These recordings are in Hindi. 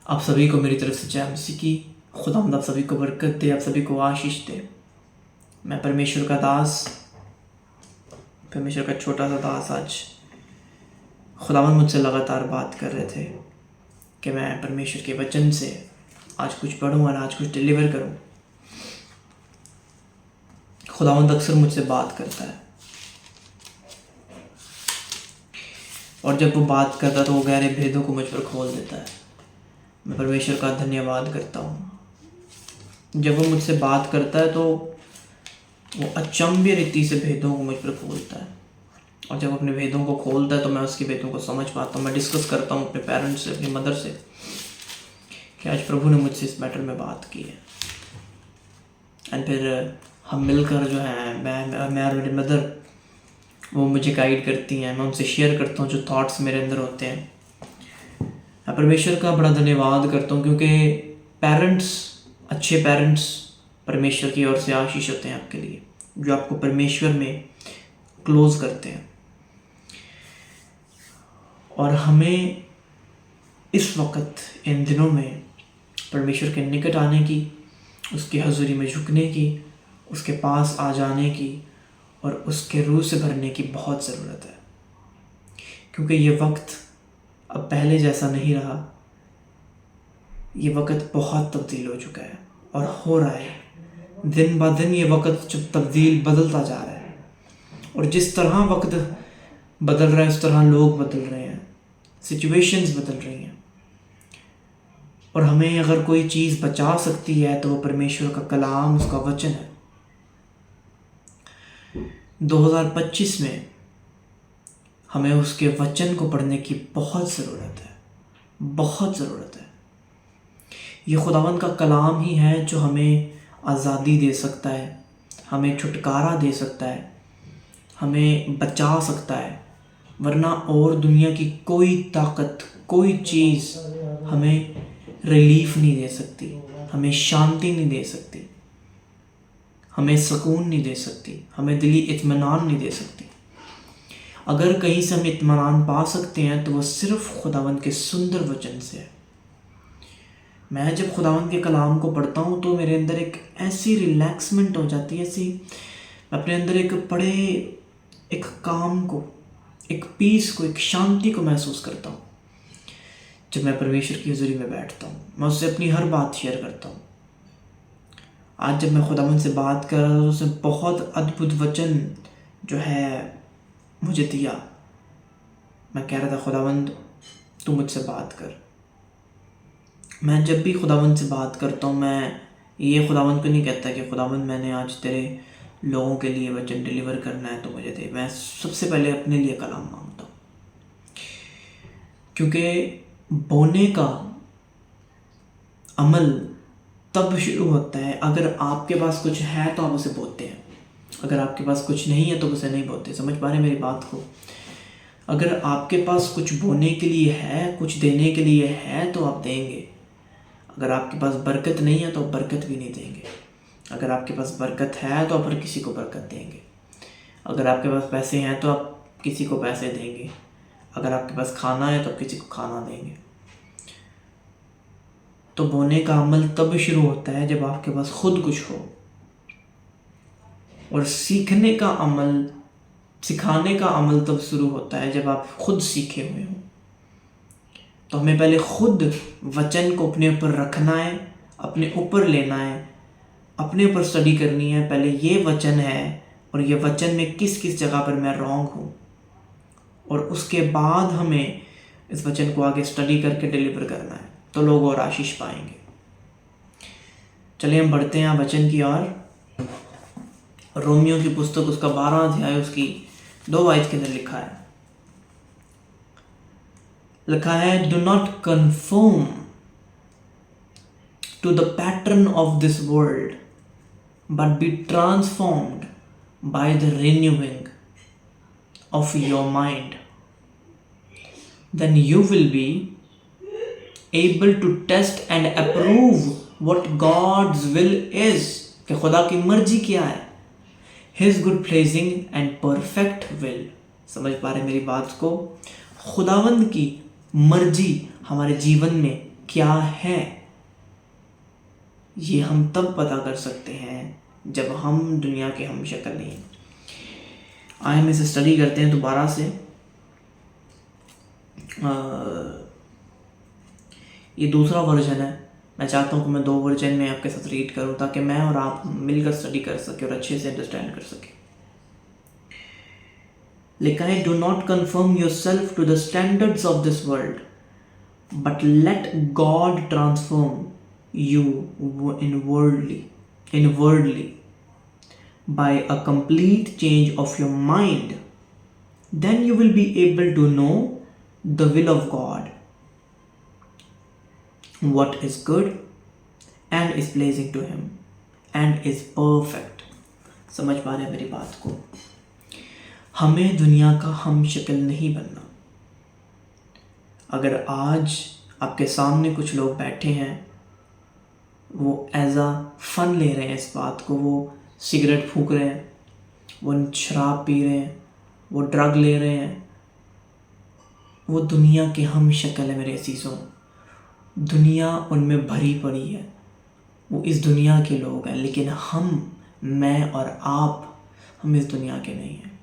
आप सभी को मेरी तरफ से जय मसीह की। खुदावंद आप सभी को बरकत दे, आप सभी को आशीष दे। मैं परमेश्वर का दास, परमेश्वर का छोटा सा दास। आज खुदावंद मुझसे लगातार बात कर रहे थे कि मैं परमेश्वर के वचन से आज कुछ पढ़ूं और आज कुछ डिलीवर करूं। खुदावंद अक्सर मुझसे बात करता है और जब वो बात करता है तो वो गहरे भेदों को मुझ पर खोल देता है। मैं परमेश्वर का धन्यवाद करता हूँ। जब वो मुझसे बात करता है तो वो अचंभ्य रीति से भेदों को मुझ पर खोलता है, और जब अपने भेदों को खोलता है तो मैं उसके भेदों को समझ पाता हूँ। मैं डिस्कस करता हूँ अपने पेरेंट्स से, अपनी मदर से कि आज प्रभु ने मुझसे इस मैटर में बात की है। एंड फिर हम मिलकर जो है, मैं और मेरी मदर, वो मुझे गाइड करती हैं। मैं उनसे शेयर करता हूँ जो थॉट्स मेरे अंदर होते हैं। मैं परमेश्वर का बड़ा धन्यवाद करता हूँ क्योंकि पेरेंट्स, अच्छे पेरेंट्स परमेश्वर की ओर से आशीष होते हैं आपके लिए, जो आपको परमेश्वर में क्लोज करते हैं। और हमें इस वक्त, इन दिनों में परमेश्वर के निकट आने की, उसकी हजूरी में झुकने की, उसके पास आ जाने की और उसके रूह से भरने की बहुत ज़रूरत है। क्योंकि ये वक्त अब पहले जैसा नहीं रहा। ये वक्त बहुत तब्दील हो चुका है और हो रहा है। दिन ब दिन ये वक्त जब बदलता जा रहा है, और जिस तरह वक्त बदल रहा है उस तरह लोग बदल रहे हैं, सिचुएशंस बदल रही हैं। और हमें अगर कोई चीज़ बचा सकती है तो वो परमेश्वर का कलाम, उसका वचन है। 2025 में हमें उसके वचन को पढ़ने की बहुत ज़रूरत है, बहुत ज़रूरत है। ये खुदावंद का कलाम ही है जो हमें आज़ादी दे सकता है, हमें छुटकारा दे सकता है, हमें बचा सकता है। वरना और दुनिया की कोई ताकत, कोई चीज़ हमें रिलीफ नहीं दे सकती, हमें शांति नहीं दे सकती, हमें सुकून नहीं दे सकती, हमें दिली इत्मीनान नहीं दे सकती। अगर कहीं से हम इत्मीनान पा सकते हैं तो वो सिर्फ खुदावंद के सुंदर वचन से है। मैं जब खुदावंद के कलाम को पढ़ता हूँ तो मेरे अंदर एक ऐसी रिलैक्समेंट हो जाती है, ऐसी मैं अपने अंदर एक काम को, एक पीस को, एक शांति को महसूस करता हूँ। जब मैं परमेश्वर की हज़ूरी में बैठता हूँ, मैं उससे अपनी हर बात शेयर करता हूँ। आज जब मैं खुदावंद से बात कर रहा हूँ, उसने बहुत अद्भुत वचन जो है मुझे दिया। मैं कह रहा था, खुदावंद तू मुझसे बात कर। मैं जब भी खुदावंद से बात करता हूँ, मैं ये खुदावंद को नहीं कहता कि खुदावंद मैंने आज तेरे लोगों के लिए वचन डिलीवर करना है तो मुझे दे। मैं सबसे पहले अपने लिए कलाम मांगता हूँ, क्योंकि बोने का अमल तब शुरू होता है अगर आपके पास कुछ है तो आप उसे बोते हैं। अगर आपके पास कुछ नहीं है तो उसे नहीं बोते। समझ पा रहे मेरी बात को? अगर आपके पास कुछ बोने के लिए है, कुछ देने के लिए है तो आप देंगे। अगर आपके पास बरकत नहीं है तो आप बरकत भी नहीं देंगे। अगर आपके पास बरकत है तो आप हर किसी को बरकत देंगे। अगर आपके पास पैसे हैं तो आप किसी को पैसे देंगे। अगर आपके पास खाना है तो आप किसी को खाना देंगे। तो बोने का अमल तब शुरू होता है जब आपके पास खुद कुछ हो। और सीखने का अमल, सिखाने का अमल तब शुरू होता है जब आप खुद सीखे हुए हो। तो हमें पहले खुद वचन को अपने ऊपर रखना है, अपने ऊपर लेना है, अपने ऊपर स्टडी करनी है। पहले ये वचन है और ये वचन में किस किस जगह पर मैं रॉन्ग हूँ, और उसके बाद हमें इस वचन को आगे स्टडी करके डिलीवर करना है, तो लोग और आशीष पाएंगे। चलिए हम बढ़ते हैं वचन की ओर। रोमियो की पुस्तक, उसका 12 अध्याय, उसकी 2 आयत के अंदर लिखा है, do not confirm to the pattern of this world but be transformed by the renewing of your mind, then you will be able to test and approve what God's will is. कि खुदा की मर्जी क्या है, his good pleasing and perfect will. समझ पा रहे मेरी बात को? खुदावंद की मर्जी हमारे जीवन में क्या है, ये हम तब पता कर सकते हैं जब हम दुनिया के हम शक्ल नहीं। आए हम इसे स्टडी करते हैं दोबारा से। ये दूसरा वर्जन है। मैं चाहता हूँ कि मैं 2 वर्जन में आपके साथ रीड करूँ ताकि मैं और आप मिलकर स्टडी कर सकें और अच्छे से अंडरस्टैंड कर सकें। लिखा है, do not confirm yourself to the standards of this world, but let God transform you inwardly by a complete change of your mind. Then you will be able to know the will of God, what is good and is pleasing to him and is perfect. समझ पा रहे हैं मेरी बात को? हमें दुनिया का हम शक्ल नहीं बनना। अगर आज आपके सामने कुछ लोग बैठे हैं, वो एज अ फन ले रहे हैं इस बात को, वो सिगरेट फूंक रहे हैं, वो शराब पी रहे हैं, वो ड्रग ले रहे हैं, वो दुनिया के हम शक्ल है मेरे अजीज़ों। दुनिया उनमें भरी पड़ी है, वो इस दुनिया के लोग हैं, लेकिन मैं और आप, हम इस दुनिया के नहीं हैं।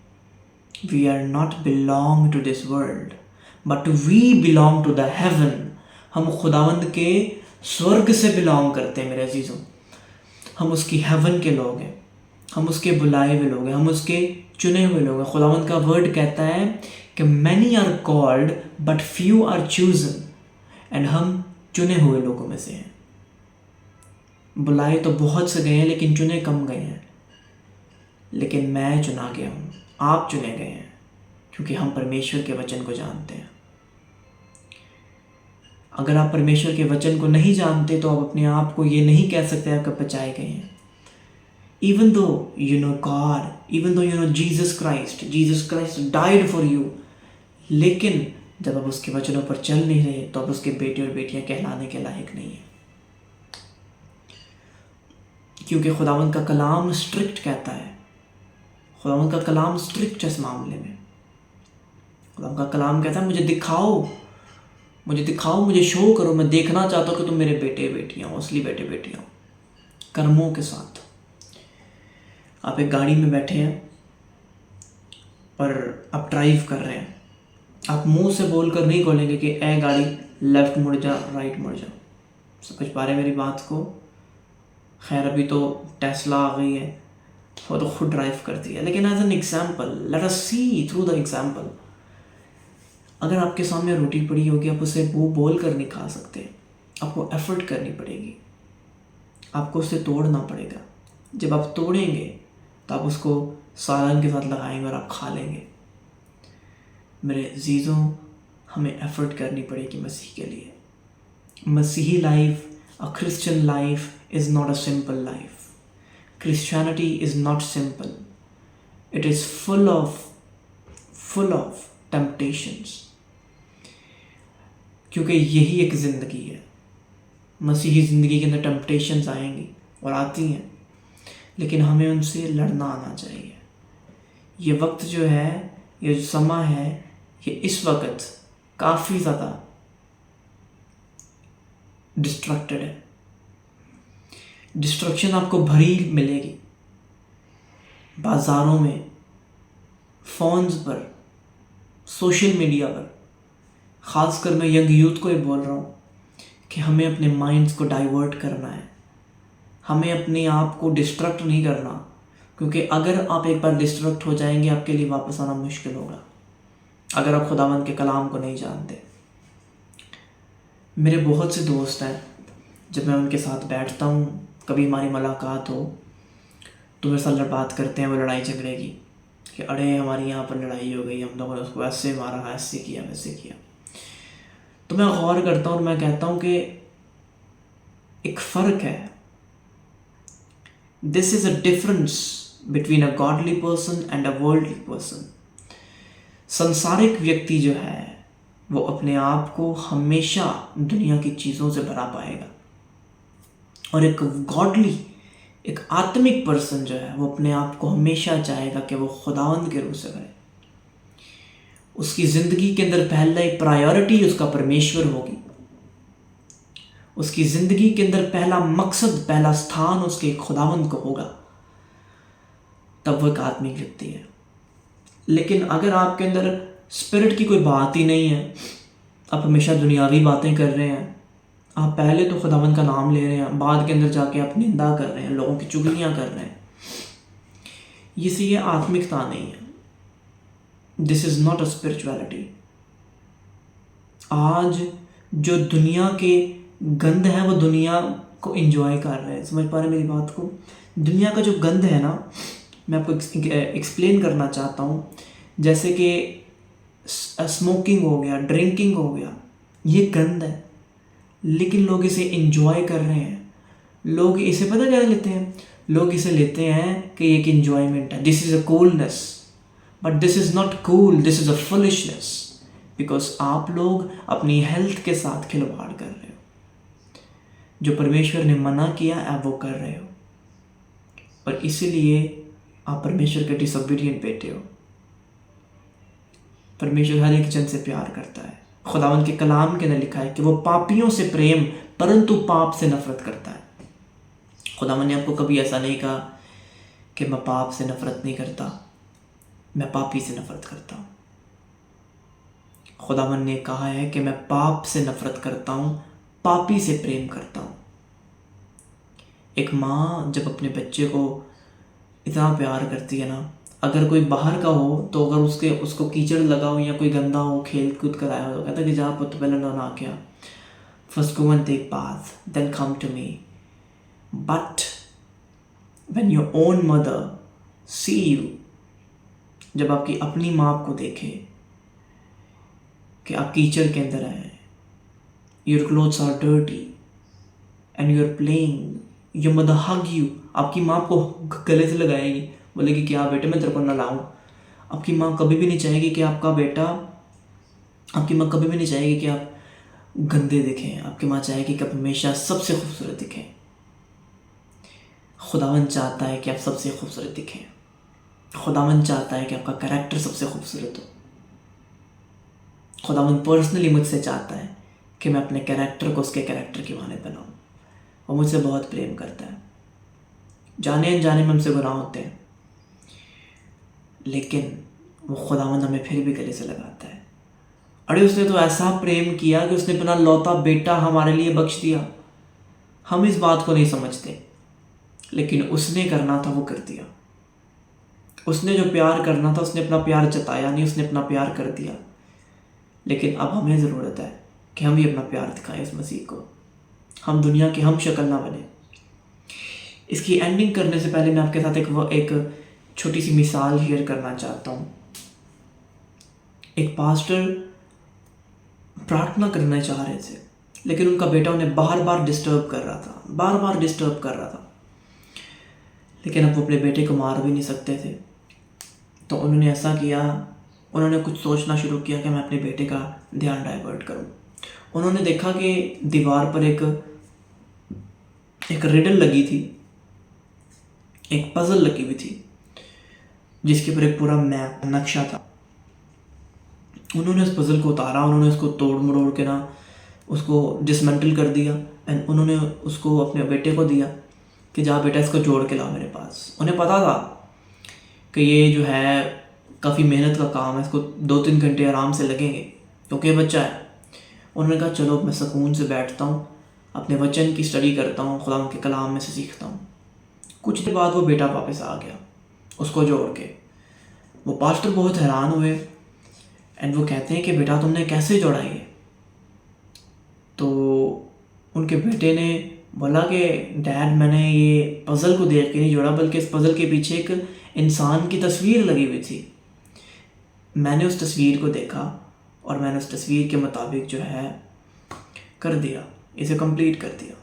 We are not belong to this world but we belong to the heaven. हम खुदावंद के स्वर्ग से बिलोंग करते हैं मेरे अजीज़ों। हम उसकी हेवन के लोग हैं, हम उसके बुलाए हुए लोग हैं, हम उसके चुने हुए लोग हैं। खुदावंद का वर्ड कहता है कि many are called but few are chosen, and हम चुने हुए लोगों में से हैं। बुलाए तो बहुत से गए हैं लेकिन चुने कम गए हैं। लेकिन मैं चुना गया हूँ, आप चुने गए हैं, क्योंकि हम परमेश्वर के वचन को जानते हैं। अगर आप परमेश्वर के वचन को नहीं जानते तो आप अपने आप को ये नहीं कह सकते आप कब बचाए गए हैं। Even though you know God, even though you know Jesus Christ died for you, लेकिन जब आप उसके वचनों पर चल नहीं रहे तो आप उसके बेटे और बेटियां कहलाने के लायक नहीं है। क्योंकि खुदावंद का कलाम स्ट्रिक्ट कहता है, खुदावंद का कलाम स्ट्रिक्ट है इस मामले में। खुदावंद का कलाम कहता है, मुझे दिखाओ, मुझे शो करो, मैं देखना चाहता हूँ कि तुम मेरे बेटे बेटियाँ हो, असली बेटे बेटियाँ हो, कर्मों के साथ। आप एक गाड़ी में बैठे हैं और आप ड्राइव कर रहे हैं। आप मुंह से बोलकर नहीं बोलेंगे कि ए गाड़ी लेफ़्ट मुड़ जा, राइट मुड़ जा। समझ पा रहे मेरी बात को? खैर अभी तो टेस्ला आ गई है, वो तो खुद ड्राइव करती है। लेकिन as an example, let us see through the example. अगर आपके सामने रोटी पड़ी होगी, आप उसे वो बोल कर नहीं खा सकते, आपको एफर्ट करनी पड़ेगी, आपको उसे तोड़ना पड़ेगा। जब आप तोड़ेंगे तो आप उसको सालन के साथ लगाएंगे और आप खा लेंगे। मेरे अजीज़ों, हमें एफर्ट करनी पड़ेगी मसीह के लिए। मसीही life, a Christian life is not a simple life. Christianity is not simple, it is full of temptations. क्योंकि यही एक ज़िंदगी है। मसीही ज़िंदगी के अंदर टेम्पटेशंस आएंगी और आती हैं, लेकिन हमें उनसे लड़ना आना चाहिए। ये वक्त जो है, ये जो समय है, ये इस वक्त काफ़ी ज़्यादा डिस्ट्रक्टेड है। डिस्ट्रक्शन आपको भरी मिलेगी बाज़ारों में, फ़ोन्स पर, सोशल मीडिया पर। ख़ासकर मैं यंग यूथ को ये बोल रहा हूँ कि हमें अपने माइंड्स को डाइवर्ट करना है, हमें अपने आप को डिस्ट्रक्ट नहीं करना, क्योंकि अगर आप एक बार डिस्ट्रक्ट हो जाएंगे, आपके लिए वापस आना मुश्किल होगा अगर आप खुदावंद के कलाम को नहीं जानते। मेरे बहुत से दोस्त हैं, जब मैं उनके साथ बैठता हूँ, कभी हमारी मुलाकात हो तो मेरे साथ बात करते हैं वो लड़ाई झगड़े की, कि अरे हमारी यहाँ पर लड़ाई हो गई, हम लोगों ने उसको ऐसे मारा, ऐसे किया, वैसे किया। तो मैं गौर करता हूँ और मैं कहता हूँ कि एक फ़र्क है। This is a difference between a godly person and a worldly person. संसारिक व्यक्ति जो है वो अपने आप को हमेशा दुनिया की चीज़ों से भरा पाएगा, और एक गॉडली, एक आत्मिक पर्सन जो है वो अपने आप को हमेशा चाहेगा कि वो खुदावंद के रूह से भरे। उसकी ज़िंदगी के अंदर पहला एक प्रायोरिटी उसका परमेश्वर होगी, उसकी ज़िंदगी के अंदर पहला मकसद, पहला स्थान उसके खुदावंद को होगा, तब वो एक आत्मिक व्यक्ति है। लेकिन अगर आपके अंदर स्पिरिट की कोई बात ही नहीं है, आप हमेशा दुनियावी बातें कर रहे हैं, आप पहले तो खुदावंद का नाम ले रहे हैं, बाद के अंदर जाके आप निंदा कर रहे हैं, लोगों की चुगलियाँ कर रहे हैं, ये आत्मिकता नहीं है। This is not a spirituality. आज जो दुनिया के गंध है वो दुनिया को एंजॉय कर रहे हैं। समझ पा रहे हैं मेरी बात को? दुनिया का जो गंध है ना, मैं आपको एक्सप्लेन करना चाहता हूँ। जैसे कि स्मोकिंग हो गया, ड्रिंकिंग हो गया, ये गंद है, लेकिन लोग इसे एंजॉय कर रहे हैं। लोग इसे पता क्या लेते हैं? लोग इसे लेते हैं कि एक एंजॉयमेंट है, this is a coolness, but this is not cool, this is a foolishness, because आप लोग अपनी हेल्थ के साथ खिलवाड़ कर रहे हो। जो परमेश्वर ने मना किया आप वो कर रहे हो, और इसीलिए आप परमेश्वर के डिसोबीडिएंट बेटे हो। परमेश्वर हर एक जन से प्यार करता है। खुदावंद के कलाम के अंदर लिखा है कि वो पापियों से प्रेम परंतु पाप से नफरत करता है। खुदावंद ने आपको कभी ऐसा नहीं कहा कि मैं पाप से नफरत नहीं करता, मैं पापी से नफरत करता हूँ। खुदावंद ने कहा है कि मैं पाप से नफरत करता हूँ, पापी से प्रेम करता हूँ। एक माँ जब अपने बच्चे को इतना प्यार करती है ना, अगर कोई बाहर का हो तो अगर उसको कीचड़ लगा हो या कोई गंदा हो, खेल कूद कर आया हो, तो कहता है कि जा पुत्र पहले नहा के आ, first go and take bath then come to me. But when your own mother see you, जब आपकी अपनी माँ आपको देखे कि आप कीचड़ के अंदर आए, your clothes are dirty and you are playing, your mother hug you, आपकी माँ आपको गले से लगाएगी, बोलेगी कि हाँ बेटे मैं तेरे को नहलाऊं। आपकी माँ कभी भी नहीं चाहेगी कि आपका बेटा, आपकी माँ कभी भी नहीं चाहेगी कि आप गंदे दिखें। आपकी माँ चाहेगी कि आप हमेशा सबसे खूबसूरत दिखें। खुदावंद चाहता है कि आप सबसे खूबसूरत दिखें। खुदावंद चाहता है कि आपका कैरेक्टर सबसे खूबसूरत हो। खुदावंद पर्सनली मुझसे चाहता है कि मैं अपने कैरेक्टर को उसके कैरेक्टर की माने बनाऊं। वो मुझसे बहुत प्रेम करता है। जाने अनजाने में हमसे गुनाह होते हैं, लेकिन वो खुदावंद हमें फिर भी गले से लगाता है। अरे उसने तो ऐसा प्रेम किया कि उसने अपना लौता बेटा हमारे लिए बख्श दिया। हम इस बात को नहीं समझते, लेकिन उसने करना था वो कर दिया। उसने जो प्यार करना था उसने अपना प्यार जताया नहीं, उसने अपना प्यार कर दिया। लेकिन अब हमें ज़रूरत है कि हम भी अपना प्यार दिखाएं इस मसीह को। हम दुनिया की हम शक्ल ना बने। इसकी एंडिंग करने से पहले मैं आपके साथ एक छोटी सी मिसाल शेयर करना चाहता हूँ। एक पास्टर प्रार्थना करना चाह रहे थे, लेकिन उनका बेटा उन्हें बार बार डिस्टर्ब कर रहा था, लेकिन अब वो अपने बेटे को मार भी नहीं सकते थे। तो उन्होंने ऐसा किया, उन्होंने कुछ सोचना शुरू किया कि मैं अपने बेटे का ध्यान डाइवर्ट करूं। उन्होंने देखा कि दीवार पर एक रिडल लगी थी, एक पजल लगी हुई थी, जिसके ऊपर एक पूरा मैप, नक्शा था। उन्होंने उस पजल को उतारा, उन्होंने उसको तोड़ मरोड़ के ना उसको डिसमेंटल कर दिया एंड उन्होंने उसको अपने बेटे को दिया कि जा बेटा इसको जोड़ के लाओ मेरे पास। उन्हें पता था कि ये जो है काफ़ी मेहनत का काम है, इसको 2-3 घंटे आराम से लगेंगे क्योंकि ये बच्चा है। उन्होंने कहा चलो मैं सुकून से बैठता हूँ, अपने वचन की स्टडी करता हूँ, खुदा के कलाम में से सीखता हूँ। कुछ देर बाद वो बेटा वापस आ गया उसको जोड़ के। वो पास्टर बहुत हैरान हुए एंड वो कहते हैं कि बेटा तुमने कैसे जोड़ा ये? तो उनके बेटे ने बोला कि डैड मैंने ये पज़ल को देख के नहीं जोड़ा, बल्कि इस पज़ल के पीछे एक इंसान की तस्वीर लगी हुई थी। मैंने उस तस्वीर को देखा और मैंने उस तस्वीर के मुताबिक जो है कर दिया, इसे कंप्लीट कर दिया।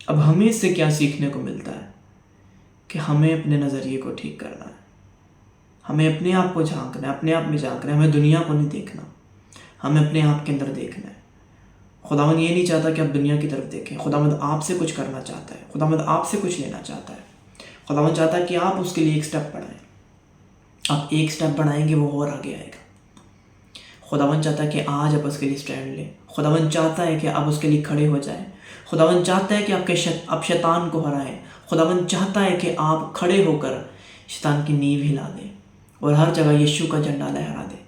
अब हमें इससे क्या सीखने को मिलता है कि हमें अपने नज़रिए को ठीक करना है, हमें अपने आप को झांकना है, अपने आप में झांकना है। हमें दुनिया को नहीं देखना, हमें अपने आप के अंदर देखना है। खुदावंद ये नहीं चाहता कि आप दुनिया की तरफ देखें। खुदावंद आपसे कुछ करना चाहता है, खुदावंद आपसे कुछ लेना चाहता है। खुदावंद चाहता है कि आप उसके लिए एक स्टेप बढ़ाएं। आप एक स्टेप बढ़ाएंगे वो और आगे आएगा। खुदावन चाहता है कि आज आप उसके लिए स्टैंड लें। खुदावन चाहता है कि आप उसके लिए खड़े हो जाएं। खुदावन चाहता है कि आप शैतान को हराएं। खुदावन चाहता है कि आप खड़े होकर शैतान की नींव हिला दें और हर जगह यीशु का झंडा लहरा दें।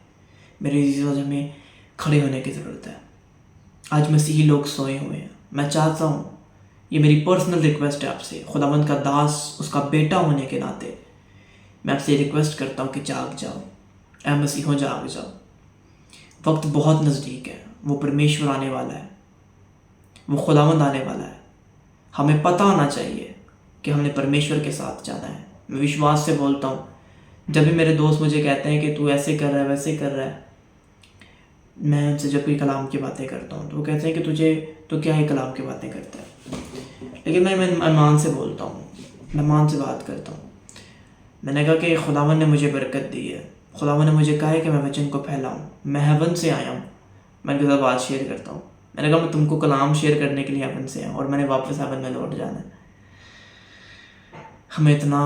मेरे अज़ीज़ों, हमें खड़े होने की ज़रूरत है। आज मसीही लोग सोए हुए हैं। मैं चाहता हूँ, ये मेरी पर्सनल रिक्वेस्ट है आपसे, खुदावंद का दास, उसका बेटा होने के नाते मैं आपसे रिक्वेस्ट करता हूँ कि जाग जाओ, ऐ मसीहों जाग जाओ। वक्त बहुत नज़दीक है, वो परमेश्वर आने वाला है, वो खुदावंद आने वाला है। हमें पता होना चाहिए कि हमने परमेश्वर के साथ जाना है। मैं विश्वास से बोलता हूँ, जब भी मेरे दोस्त मुझे कहते हैं कि तू ऐसे कर रहा है, वैसे कर रहा है, मैं उनसे जब कोई कलाम की बातें करता हूँ तो वो कहते हैं कि तो क्या है कलाम की बातें करता है। लेकिन मैं ईमान से बोलता हूँ, मैं ईमान से बात करता हूँ। मैंने कहा कि खुदावन ने मुझे बरकत दी है, खुदावन ने मुझे कहा है कि मैं वचन को फैलाऊँ। मैं हेवन से आया हूँ, मैं उनके साथ बात शेयर करता हूँ। मैंने कहा मैं तुमको कलाम शेयर करने के लिए हेवन से आया और मैंने वापस हेवन में लौट जाना है। हमें इतना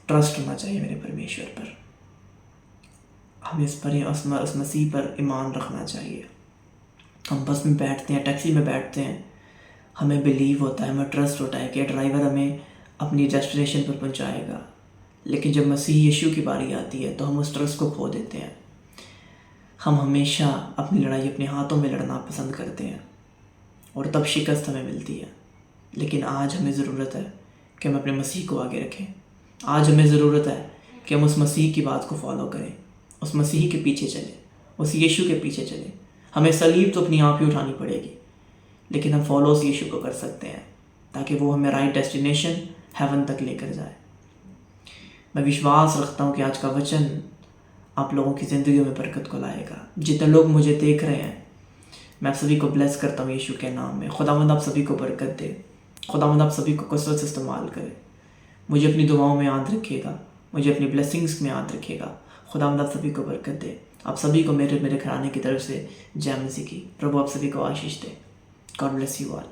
ट्रस्ट होना चाहिए मेरे परमेश्वर पर, हमें उस मसीह पर ईमान रखना चाहिए। हम बस में बैठते हैं, टैक्सी में बैठते हैं, हमें बिलीव होता है, हमें ट्रस्ट होता है कि ड्राइवर हमें अपनी डेस्टिनेशन पर पहुंचाएगा। लेकिन जब मसीह यीशु की बारी आती है तो हम उस ट्रस्ट को खो देते हैं। हम हमेशा अपनी लड़ाई अपने हाथों में लड़ना पसंद करते हैं और तब शिकस्त हमें मिलती है। लेकिन आज हमें ज़रूरत है कि हम अपने मसीह को आगे रखें। आज हमें ज़रूरत है कि हम उस मसीह की बात को फॉलो करें, उस मसीह के पीछे चलें, उस यीशु के पीछे चलें। हमें सलीब तो अपनी आप ही उठानी पड़ेगी, लेकिन हम फॉलो उस यीशु को कर सकते हैं ताकि वो हमें राइट डेस्टिनेशन हेवन तक लेकर जाए। मैं विश्वास रखता हूँ कि आज का वचन आप लोगों की ज़िंदगी में बरकत को लाएगा। जितने लोग मुझे देख रहे हैं, मैं आप सभी को ब्लेस करता हूँ यीशु के नाम में। खुदावंद आप सभी को बरकत दे, खुदावंद आप सभी को कसरत से इस्तेमाल करे। मुझे अपनी दुआओं में याद रखिएगा, मुझे अपनी ब्लेसिंग्स में याद रखिएगा। खुदावंद आप सभी को बरकत दे। आप सभी को मेरे घराने की तरफ से जय मसीह की। प्रभु आप सभी को आशीष दे। God bless you all.